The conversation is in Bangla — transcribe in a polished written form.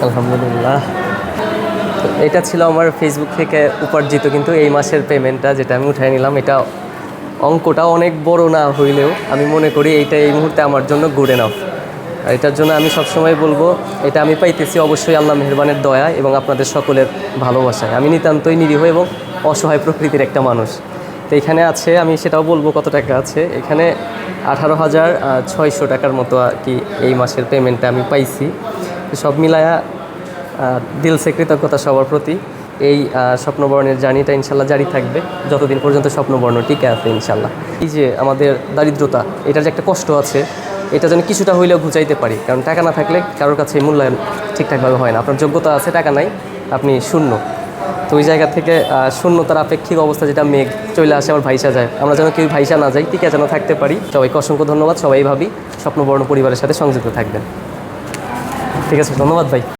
আলহামদুলিল্লাহ। তো এটা ছিল আমার ফেসবুক থেকে উপার্জিত কিন্তু এই মাসের পেমেন্টটা, যেটা আমি উঠাই নিলাম। এটা অঙ্কটা অনেক বড় না হইলেও আমি মনে করি এইটা এই মুহূর্তে আমার জন্য গুড এনাফ। আর এটার জন্য আমি সবসময় বলবো, এটা আমি পাইতেছি অবশ্যই আল্লাহ মেহেরবানের দয়া এবং আপনাদের সকলের ভালোবাসায়। আমি নিতান্তই নিরীহ এবং অসহায় প্রকৃতির একটা মানুষ। তো এখানে আছে, আমি সেটাও বলবো কত টাকা আছে। এখানে 18,600 টাকার মতো আর কি এই মাসের পেমেন্টটা আমি পাইছি। সব মিলায়া দিলসে কৃতজ্ঞতা সবার প্রতি। এই স্বপ্নবর্ণের জার্নিটা ইনশাল্লাহ জারি থাকবে যতদিন পর্যন্ত স্বপ্নবর্ণ টিকে আছে ইনশাল্লাহ। এই যে আমাদের দারিদ্রতা, এটার যে একটা কষ্ট আছে, এটা যেন কিছুটা হইলেও ঘুচাইতে পারি। কারণ টাকা না থাকলে কারোর কাছে মূল্যায়ন ঠিকঠাকভাবে হয় না। আপনার যোগ্যতা আছে, টাকা নাই, আপনি শূন্য। তো ওই জায়গা থেকে শূন্যতার আপেক্ষিক অবস্থা, যেটা মেঘ চলে আসে আবার ভাইসা যায়, আমরা যেন কেউ ভাইসা না যাই, টিকে যেন থাকতে পারি। সবাইকে অসংখ্য ধন্যবাদ। সবাই ভাবি স্বপ্নবর্ণ পরিবারের সাথে সংযুক্ত থাকবেন। ঠিক আছে, ধন্যবাদ ভাই।